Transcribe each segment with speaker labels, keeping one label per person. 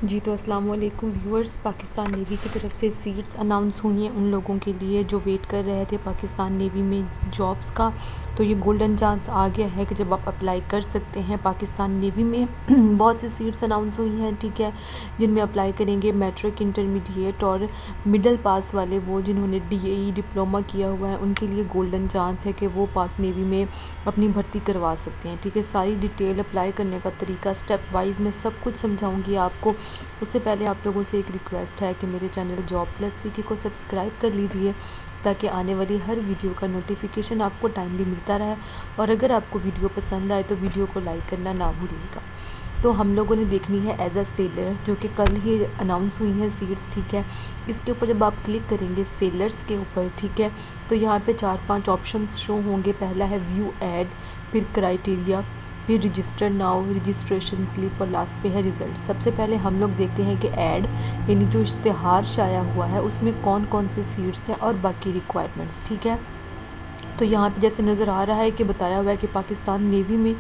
Speaker 1: جی تو السلام علیکم ویورز، پاکستان نیوی کی طرف سے سیٹس اناؤنس ہوئی ہیں ان لوگوں کے لیے جو ویٹ کر رہے تھے پاکستان نیوی میں جابز کا۔ تو یہ گولڈن چانس آ گیا ہے کہ جب آپ اپلائی کر سکتے ہیں پاکستان نیوی میں۔ بہت سی سیٹس اناؤنس ہوئی ہیں، ٹھیک ہے، جن میں اپلائی کریں گے میٹرک، انٹرمیڈیٹ اور مڈل پاس والے، وہ جنہوں نے ڈی اے ای ڈپلومہ کیا ہوا ہے ان کے لیے گولڈن چانس ہے کہ وہ پاک نیوی میں اپنی بھرتی کروا سکتے ہیں، ٹھیک ہے۔ ساری ڈیٹیل اپلائی کرنے کا طریقہ سٹیپ وائز میں سب کچھ سمجھاؤں گی آپ کو۔ اس سے پہلے آپ لوگوں سے ایک ریکویسٹ ہے کہ میرے چینل جاب پلس پی کے کو سبسکرائب کر لیجئے تاکہ آنے والی ہر ویڈیو کا نوٹیفیکیشن آپ کو ٹائملی ملتا رہے، اور اگر آپ کو ویڈیو پسند آئے تو ویڈیو کو لائک کرنا نہ بھولیے گا۔ تو ہم لوگوں نے دیکھنی ہے ایز اے سیلر، جو کہ کل ہی اناؤنس ہوئی ہیں سیٹس، ٹھیک ہے۔ اس کے اوپر جب آپ کلک کریں گے سیلرز کے اوپر، ٹھیک ہے، تو یہاں پہ 4-5 آپشنز شو ہوں گے۔ پہلا ہے ویو ایڈ، پھر کرائیٹیریا، پھر رجسٹر ناؤ، رجسٹریشن سلپ، اور لاسٹ پہ ہے ریزلٹ۔ سب سے پہلے ہم لوگ دیکھتے ہیں کہ ایڈ یعنی جو اشتہار شائع ہوا ہے اس میں کون کون سے سیٹس ہیں اور باقی ریکوائرمنٹس، ٹھیک ہے۔ تو یہاں پہ جیسے نظر آ رہا ہے کہ بتایا ہوا ہے کہ پاکستان نیوی میں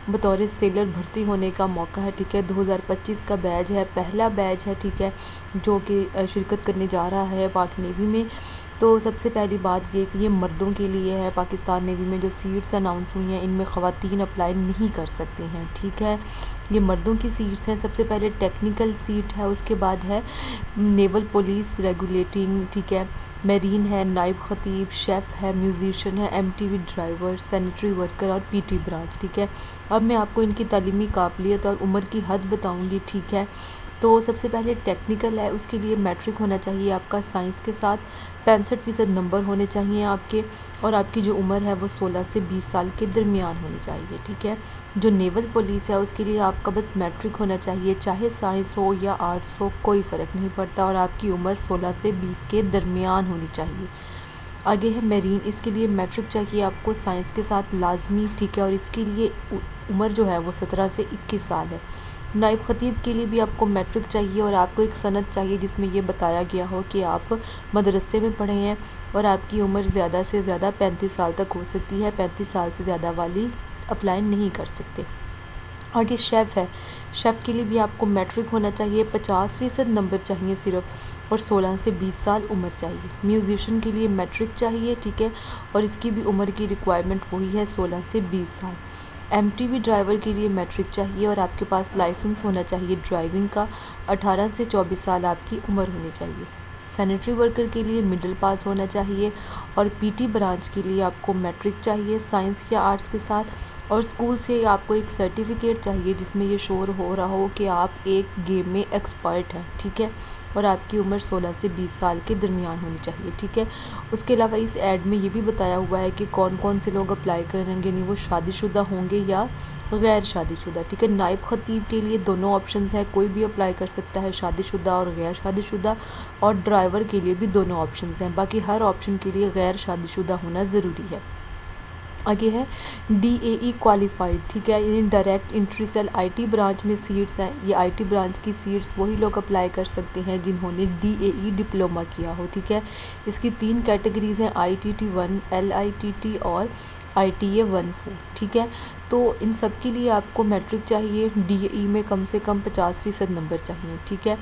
Speaker 1: بطور سیلر بھرتی ہونے کا موقع ہے، ٹھیک ہے۔ 2025 کا بیچ ہے، پہلا بیچ ہے، ٹھیک ہے، جو کہ شرکت کرنے جا رہا ہے پاک نیوی میں۔ تو سب سے پہلی بات یہ کہ یہ مردوں کے لیے ہے۔ پاکستان نیوی میں جو سیٹس اناؤنس ہوئی ہیں ان میں خواتین اپلائی نہیں کر سکتی ہیں، ٹھیک ہے۔ یہ مردوں کی سیٹس ہیں۔ سب سے پہلے ٹیکنیکل سیٹ ہے، اس کے بعد ہے نیول پولیس ریگولیٹنگ، ٹھیک ہے، میرین ہے، نائب خطیب، شیف ہے، میوزیشین ہے، M T V driver, sanitary worker اور پی ٹی برانچ، ٹھیک ہے۔ اب میں آپ کو ان کی تعلیمی قابلیت اور عمر کی حد بتاؤں گی، ٹھیک ہے۔ تو سب سے پہلے ٹیکنیکل ہے، اس کے لیے میٹرک ہونا چاہیے آپ کا سائنس کے ساتھ، 65% نمبر ہونے چاہیے آپ کے، اور آپ کی جو عمر ہے وہ 16 سے 20 سال کے درمیان ہونی چاہیے، ٹھیک ہے۔ جو نیول پولیس ہے اس کے لیے آپ کا بس میٹرک ہونا چاہیے، چاہے سائنس ہو یا آرٹس ہو کوئی فرق نہیں پڑتا، اور آپ کی عمر 16 سے 20 کے درمیان ہونی چاہیے۔ آگے ہے میرین، اس کے لیے میٹرک چاہیے آپ کو سائنس کے ساتھ لازمی، ٹھیک ہے، اور اس کے لیے عمر جو ہے وہ 17 سے 21 سال ہے۔ نائب خطیب کے لیے بھی آپ کو میٹرک چاہیے، اور آپ کو ایک سند چاہیے جس میں یہ بتایا گیا ہو کہ آپ مدرسے میں پڑھے ہیں، اور آپ کی عمر زیادہ سے زیادہ 35 سال تک ہو سکتی ہے، 35 سال سے زیادہ والی اپلائی نہیں کر سکتے۔ آگے شیف ہے، شیف کے لیے بھی آپ کو میٹرک ہونا چاہیے، 50% نمبر چاہیے صرف، اور 16 سے 20 سال عمر چاہیے۔ میوزیشین کے لیے میٹرک چاہیے، ٹھیک ہے، اور اس کی بھی عمر کی ریکوائرمنٹ وہی ہے 16 سے 20 سال۔ ایم ٹی وی ڈرائیور کے لیے میٹرک چاہیے، اور آپ کے پاس لائسنس ہونا چاہیے ڈرائیونگ کا، 18 سے 24 سال آپ کی عمر ہونی چاہیے۔ سینیٹری ورکر کے لیے مڈل پاس ہونا چاہیے، اور پی ٹی برانچ کے لیے آپ کو میٹرک چاہیے سائنس یا آرٹس کے ساتھ، اور اسکول سے آپ کو ایک سرٹیفکیٹ چاہیے جس میں یہ شور ہو رہا ہو کہ آپ ایک گیم میں ایکسپرٹ ہیں، ٹھیک ہے، اور آپ کی عمر 16 سے 20 سال کے درمیان ہونی چاہیے، ٹھیک ہے۔ اس کے علاوہ اس ایڈ میں یہ بھی بتایا ہوا ہے کہ کون کون سے لوگ اپلائی کریں گے، یعنی وہ شادی شدہ ہوں گے یا غیر شادی شدہ، ٹھیک ہے۔ نائب خطیب کے لیے دونوں آپشنز ہیں، کوئی بھی اپلائی کر سکتا ہے، شادی شدہ اور غیر شادی شدہ، اور ڈرائیور کے لیے بھی دونوں آپشنز ہیں، باقی ہر آپشن کے لیے غیر شادی شدہ ہونا ضروری ہے۔ آگے ہے ڈی اے ای کوالیفائڈ، ٹھیک ہے، یعنی direct entry cell I T branch میں سیٹس ہیں۔ یہ آئی ٹی برانچ کی سیٹس وہی لوگ اپلائی کر سکتے ہیں جنہوں نے ڈی اے ای ڈپلومہ کیا ہو، ٹھیک ہے۔ اس کی 3 کیٹیگریز ہیں، I T T 1، L I T T اور آئی ٹی اے 1-4، ٹھیک ہے۔ تو ان سب کے لیے آپ کو میٹرک چاہیے، ڈی اے ای میں کم سے کم 50% نمبر چاہیے، ٹھیک ہے۔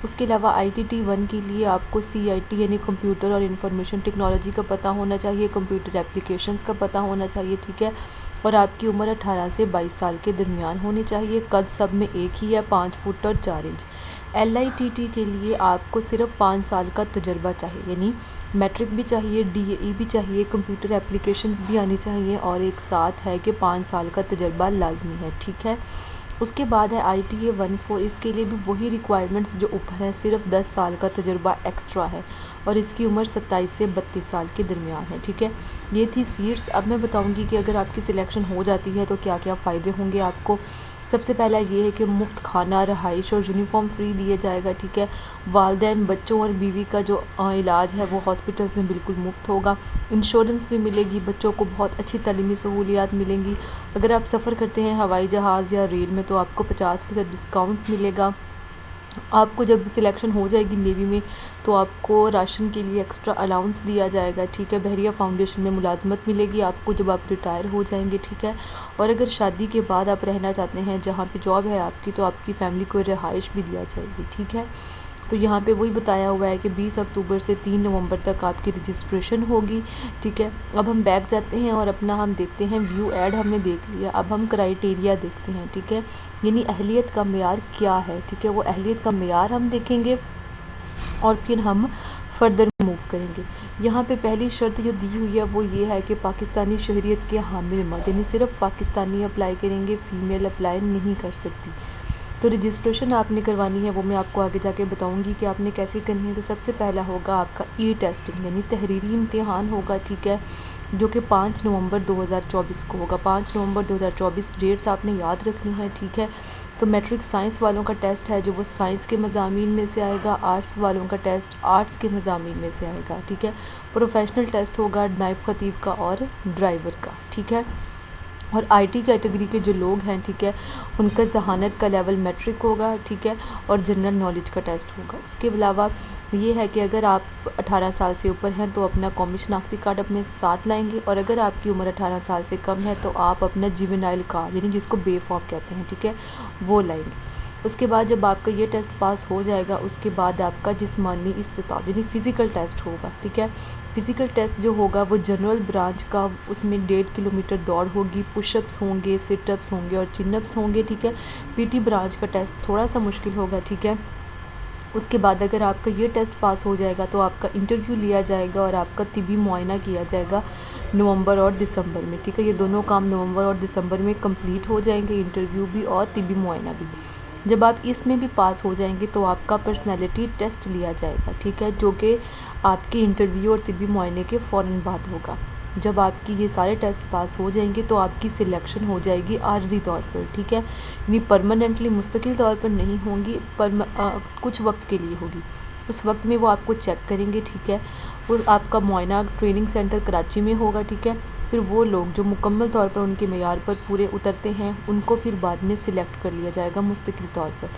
Speaker 1: اس کے علاوہ آئی ٹی ٹی 1 کے لیے آپ کو سی آئی ٹی یعنی کمپیوٹر اور انفارمیشن ٹیکنالوجی کا پتہ ہونا چاہیے، کمپیوٹر اپلیکیشنز کا پتہ ہونا چاہیے، ٹھیک ہے، اور آپ کی عمر 18 سے 22 سال کے درمیان ہونی چاہیے۔ قد سب میں ایک ہی ہے، 5 فٹ اور 4 inch. L I T T کے لیے آپ کو صرف 5 سال کا تجربہ چاہیے، یعنی میٹرک بھی چاہیے، ڈی اے ای بھی چاہیے، کمپیوٹر اپلیکیشنز بھی آنی چاہیے، اور ایک ساتھ ہے کہ 5 سال کا تجربہ لازمی ہے، ٹھیک ہے۔ اس کے بعد ہے آئی ٹی اے 1-4، اس کے لیے بھی وہی ریکوائرمنٹس جو اوپر ہیں، صرف 10 سال کا تجربہ ایکسٹرا ہے، اور اس کی عمر 27 سے 32 سال کے درمیان ہے، ٹھیک ہے۔ یہ تھی سیٹس۔ اب میں بتاؤں گی کہ اگر آپ کی سلیکشن ہو جاتی ہے تو کیا کیا فائدے ہوں گے آپ کو۔ سب سے پہلا یہ ہے کہ مفت کھانا، رہائش اور یونیفارم فری دیا جائے گا، ٹھیک ہے۔ والدین، بچوں اور بیوی کا جو علاج ہے وہ ہاسپٹلز میں بالکل مفت ہوگا۔ انشورنس بھی ملے گی، بچوں کو بہت اچھی تعلیمی سہولیات ملیں گی۔ اگر آپ سفر کرتے ہیں ہوائی جہاز یا ریل میں تو آپ کو 50% ڈسکاؤنٹ ملے گا۔ آپ کو جب سلیکشن ہو جائے گی نیوی میں تو آپ کو راشن کے لیے ایکسٹرا الاؤنس دیا جائے گا، ٹھیک ہے۔ بحریہ فاؤنڈیشن میں ملازمت ملے گی آپ کو جب آپ ریٹائر ہو جائیں گے، ٹھیک ہے۔ اور اگر شادی کے بعد آپ رہنا چاہتے ہیں جہاں پہ جاب ہے آپ کی، تو آپ کی فیملی کو رہائش بھی دیا جائے گی، ٹھیک ہے۔ تو یہاں پہ وہی بتایا ہوا ہے کہ 20 اکتوبر سے 3 نومبر تک آپ کی رجسٹریشن ہوگی، ٹھیک ہے۔ اب ہم بیک جاتے ہیں اور اپنا ہم دیکھتے ہیں ویو ایڈ ہم نے دیکھ لیا، اب ہم کرائیٹیریا دیکھتے ہیں، ٹھیک ہے۔ یعنی اہلیت کا معیار کیا ہے، ٹھیک ہے، وہ اہلیت کا معیار ہم دیکھیں گے اور پھر ہم فردر موو کریں گے۔ یہاں پہ پہلی شرط جو دی ہوئی ہے وہ یہ ہے کہ پاکستانی شہریت کے حامل مرد، یعنی صرف پاکستانی اپلائی کریں گے، فیمیل اپلائی نہیں کر سکتی۔ تو رجسٹریشن آپ نے کروانی ہے، وہ میں آپ کو آگے جا کے بتاؤں گی کہ آپ نے کیسے کرنی ہے۔ تو سب سے پہلا ہوگا آپ کا ای ٹیسٹنگ، یعنی تحریری امتحان ہوگا، ٹھیک ہے، جو کہ 5 نومبر 2024 کو ہوگا۔ 5 نومبر 2024 ڈیٹس آپ نے یاد رکھنی ہے، ٹھیک ہے۔ تو میٹرک سائنس والوں کا ٹیسٹ ہے جو وہ سائنس کے مضامین میں سے آئے گا، آرٹس والوں کا ٹیسٹ آرٹس کے مضامین میں سے آئے گا، ٹھیک ہے۔ پروفیشنل ٹیسٹ ہوگا نائب خطیب کا اور ڈرائیور کا، ٹھیک ہے۔ اور آئی ٹی کیٹیگری کے جو لوگ ہیں، ٹھیک ہے، ان کا ذہانت کا لیول میٹرک ہوگا، ٹھیک ہے، اور جنرل نالج کا ٹیسٹ ہوگا۔ اس کے علاوہ یہ ہے کہ اگر آپ 18 سال سے اوپر ہیں تو اپنا قومی شناختی کارڈ اپنے ساتھ لائیں گے، اور اگر آپ کی عمر 18 سال سے کم ہے تو آپ اپنا جیونائل کارڈ، یعنی جس کو بے فارم کہتے ہیں، ٹھیک ہے، وہ لائیں گے۔ اس کے بعد جب آپ کا یہ ٹیسٹ پاس ہو جائے گا، اس کے بعد آپ کا جسمانی استطاعت یعنی فزیکل ٹیسٹ ہوگا، ٹھیک ہے۔ فزیکل ٹیسٹ جو ہوگا وہ جنرل برانچ کا، اس میں 1.5 کلومیٹر دوڑ ہوگی، پش اپس ہوں گے، سٹ اپس ہوں گے اور چن اپس ہوں گے، ٹھیک ہے۔ پی ٹی برانچ کا ٹیسٹ تھوڑا سا مشکل ہوگا، ٹھیک ہے۔ اس کے بعد اگر آپ کا یہ ٹیسٹ پاس ہو جائے گا تو آپ کا انٹرویو لیا جائے گا اور آپ کا طبی معائنہ کیا جائے گا نومبر اور دسمبر میں، ٹھیک ہے۔ یہ دونوں کام نومبر اور دسمبر میں کمپلیٹ ہو جائیں گے، انٹرویو بھی اور طبی معائنہ بھی۔ جب آپ اس میں بھی پاس ہو جائیں گے تو آپ کا پرسنالٹی ٹیسٹ لیا جائے گا، ٹھیک ہے، جو کہ آپ کی انٹرویو اور طبی معائنے کے فوراً بعد ہوگا۔ جب آپ کی یہ سارے ٹیسٹ پاس ہو جائیں گے تو آپ کی سلیکشن ہو جائے گی عارضی طور پر، ٹھیک ہے، یعنی پرماننٹلی مستقل طور پر نہیں ہوں گی، کچھ وقت کے لیے ہوگی۔ اس وقت میں وہ آپ کو چیک کریں گے، ٹھیک ہے، اور آپ کا معائنہ ٹریننگ سینٹر کراچی میں ہوگا، ٹھیک ہے۔ پھر وہ لوگ جو مکمل طور پر ان کے معیار پر پورے اترتے ہیں ان کو پھر بعد میں سلیکٹ کر لیا جائے گا مستقل طور پر۔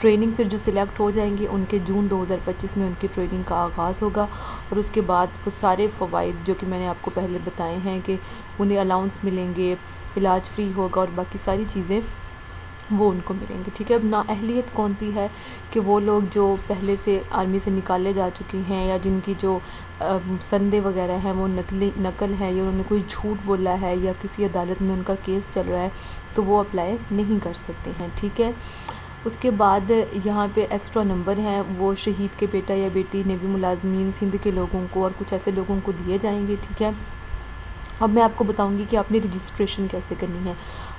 Speaker 1: ٹریننگ پھر جو سلیکٹ ہو جائیں گے ان کے جون 2025 میں ان کی ٹریننگ کا آغاز ہوگا، اور اس کے بعد وہ سارے فوائد جو کہ میں نے آپ کو پہلے بتائے ہیں کہ انہیں الاؤنس ملیں گے، علاج فری ہوگا اور باقی ساری چیزیں وہ ان کو ملیں گے، ٹھیک ہے۔ اب نااہلیت کون سی ہے کہ وہ لوگ جو پہلے سے آرمی سے نکالے جا چکے ہیں یا جن کی جو سندے وغیرہ ہیں وہ نقل ہے، یا انہوں نے کوئی جھوٹ بولا ہے یا کسی عدالت میں ان کا کیس چل رہا ہے تو وہ اپلائی نہیں کر سکتے ہیں، ٹھیک ہے۔ اس کے بعد یہاں پہ ایکسٹرا نمبر ہیں، وہ شہید کے بیٹا یا بیٹی، نیوی ملازمین، سندھ کے لوگوں کو اور کچھ ایسے لوگوں کو دیے جائیں گے، ٹھیک ہے۔ اب میں آپ کو بتاؤں گی کہ آپ نے رجسٹریشن کیسے کرنی ہے۔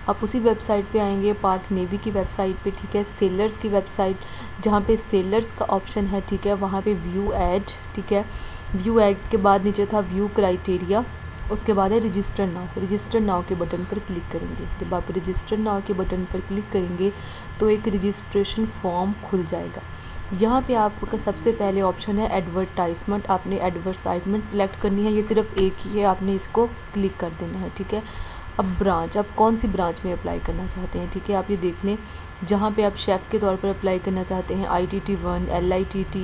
Speaker 1: آپ اسی ویب سائٹ پہ آئیں گے، پاک نیوی کی ویب سائٹ پہ، ٹھیک ہے، سیلرز کی ویب سائٹ، جہاں پہ سیلرز کا آپشن ہے، ٹھیک ہے، وہاں پہ ویو ایڈ، ٹھیک ہے، ویو ایڈ کے بعد نیچے تھا ویو کرائیٹیریا، اس کے بعد ہے رجسٹر ناؤ۔ رجسٹر ناؤ کے بٹن پر کلک کریں گے۔ جب آپ رجسٹر ناؤ کے بٹن پر کلک کریں گے تو ایک رجسٹریشن فارم کھل جائے گا۔ یہاں پہ آپ کا سب سے پہلے آپشن ہے ایڈورٹائزمنٹ، آپ نے ایڈورٹائزمنٹ سلیکٹ کرنی ہے، یہ صرف ایک ہی ہے، آپ نے اس کو کلک کر دینا ہے، ٹھیک ہے۔ اب برانچ، آپ کون سی برانچ میں اپلائی کرنا چاہتے ہیں، ٹھیک ہے، آپ یہ دیکھ لیں، جہاں پہ آپ شیف کے طور پر اپلائی کرنا چاہتے ہیں ITT1 LITT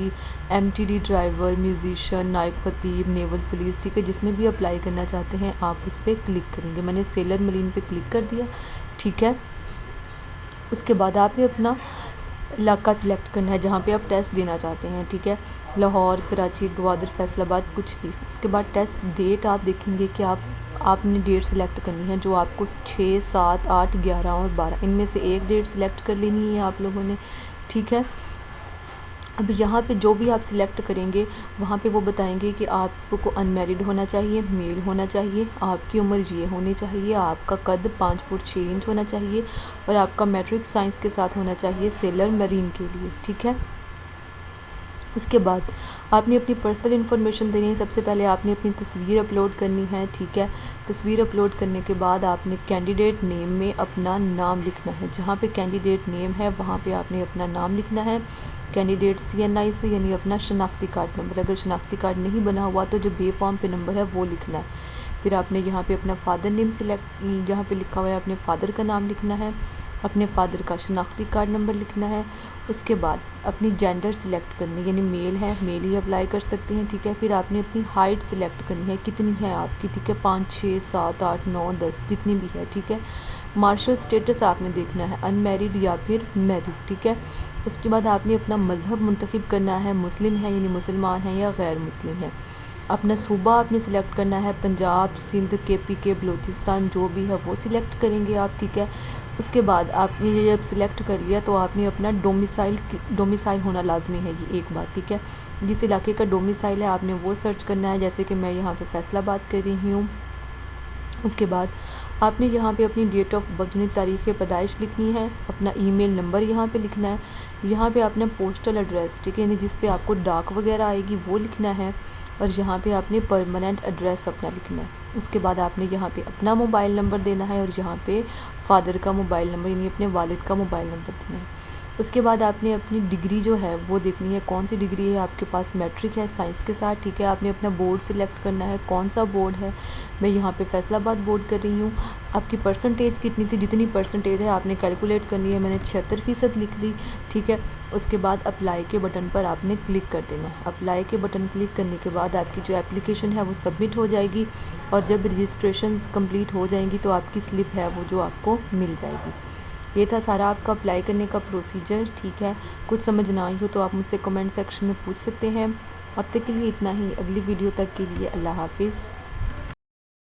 Speaker 1: MTD driver, musician, نائب خطیب، نیول پولیس، ٹھیک ہے، جس میں بھی اپلائی کرنا چاہتے ہیں آپ اس پہ کلک کریں گے۔ میں نے سیلر ملین پہ کلک کر دیا، ٹھیک ہے۔ اس کے بعد آپ نے اپنا علاقہ سلیکٹ کرنا ہے جہاں پہ آپ ٹیسٹ دینا چاہتے ہیں، ٹھیک ہے، لاہور، کراچی، گوادر، فیصل آباد، کچھ بھی۔ اس کے بعد ٹیسٹ ڈیٹ آپ دیکھیں گے کہ آپ نے ڈیٹ سلیکٹ کرنی ہے جو آپ کو 6، 7، 8، 11 اور 12 ان میں سے ایک ڈیٹ سلیکٹ کر لینی ہے آپ لوگوں نے، ٹھیک ہے۔ اب یہاں پہ جو بھی آپ سلیکٹ کریں گے وہاں پہ وہ بتائیں گے کہ آپ کو ان میرڈ ہونا چاہیے، میل ہونا چاہیے، آپ کی عمر یہ ہونی چاہیے، آپ کا قد 5 فٹ 6 انچ ہونا چاہیے، اور آپ کا میٹرک سائنس کے ساتھ ہونا چاہیے سیلر میرین کے لیے، ٹھیک ہے۔ اس کے بعد آپ نے اپنی پرسنل انفارمیشن دینی ہے۔ سب سے پہلے آپ نے اپنی تصویر اپلوڈ کرنی ہے، ٹھیک ہے۔ تصویر اپلوڈ کرنے کے بعد آپ نے کینڈیڈیٹ نیم میں اپنا نام لکھنا ہے، جہاں پہ کینڈیڈیٹ نیم ہے وہاں پہ آپ نے اپنا نام لکھنا ہے، کینڈیڈیٹ CNI سے، یعنی اپنا شناختی کارڈ نمبر، اگر شناختی کارڈ نہیں بنا ہوا تو جو بے فارم پہ نمبر ہے وہ لکھنا ہے۔ پھر آپ نے یہاں پہ اپنا فادر نیم سلیکٹ، جہاں پہ لکھا ہوا ہے اپنے فادر کا نام لکھنا ہے۔ اپنے فادر کا شناختی کارڈ نمبر لکھنا ہے، اس کے بعد اپنی جینڈر سلیکٹ کرنی ہے، یعنی میل ہے میل ہی اپلائی کر سکتے ہیں، ٹھیک ہے۔ پھر آپ نے اپنی ہائٹ سلیکٹ کرنی ہے، کتنی ہے آپ کی، ٹھیک ہے، 5 6 7 8 9 10 جتنی بھی ہے، ٹھیک ہے۔ مارشل سٹیٹس آپ نے دیکھنا ہے، ان میریڈ یا پھر میریڈ، ٹھیک ہے۔ اس کے بعد آپ نے اپنا مذہب منتخب کرنا ہے، مسلم ہے یعنی مسلمان ہیں یا غیر مسلم ہے۔ اپنا صوبہ آپ نے سلیکٹ کرنا ہے، پنجاب، سندھ، KPK، بلوچستان جو بھی ہے وہ سلیکٹ کریں گے آپ، ٹھیک ہے۔ اس کے بعد آپ نے یہ جب سلیکٹ کر لیا تو آپ نے اپنا ڈومیسائل ہونا لازمی ہے، یہ ایک بات، ٹھیک ہے۔ جس علاقے کا ڈومیسائل ہے آپ نے وہ سرچ کرنا ہے، جیسے کہ میں یہاں پہ فیصل آباد کر رہی ہوں۔ اس کے بعد آپ نے یہاں پہ اپنی ڈیٹ آف برتھ یعنی تاریخ پیدائش لکھنی ہے، اپنا ای میل نمبر یہاں پہ لکھنا ہے، یہاں پہ اپنا پوسٹل ایڈریس، ٹھیک ہے، یعنی جس پہ آپ کو ڈاک وغیرہ آئے گی وہ لکھنا ہے، اور یہاں پہ آپ نے پرماننٹ ایڈریس اپنا لکھنا ہے۔ اس کے بعد آپ نے یہاں پہ اپنا موبائل نمبر دینا ہے، اور یہاں پہ فادر کا موبائل نمبر یعنی اپنے والد کا موبائل نمبر دینا ہے۔ اس کے بعد آپ نے اپنی ڈگری جو ہے وہ دیکھنی ہے، کون سی ڈگری ہے آپ کے پاس، میٹرک ہے سائنس کے ساتھ، ٹھیک ہے۔ آپ نے اپنا بورڈ سلیکٹ کرنا ہے، کون سا بورڈ ہے، میں یہاں پہ فیصل آباد بورڈ کر رہی ہوں۔ آپ کی پرسنٹیج کتنی تھی، جتنی پرسنٹیج ہے آپ نے کیلکولیٹ کرنی ہے، میں نے 76% لکھ دی، ٹھیک ہے۔ اس کے بعد اپلائی کے بٹن پر آپ نے کلک کر دینا ہے، اپلائی کے بٹن کلک کرنے کے بعد آپ کی جو اپلیکیشن ہے وہ سبمٹ ہو جائے گی، اور جب رجسٹریشنز کمپلیٹ ہو جائیں گی تو آپ کی سلپ ہے وہ جو آپ کو مل جائے گی۔ یہ تھا سارا آپ کا اپلائی کرنے کا پروسیجر، ٹھیک ہے۔ کچھ سمجھ نہ آئی ہو تو آپ مجھ سے کمنٹ سیکشن میں پوچھ سکتے ہیں۔ اب تک کے لیے اتنا ہی، اگلی ویڈیو تک کے لیے اللہ حافظ۔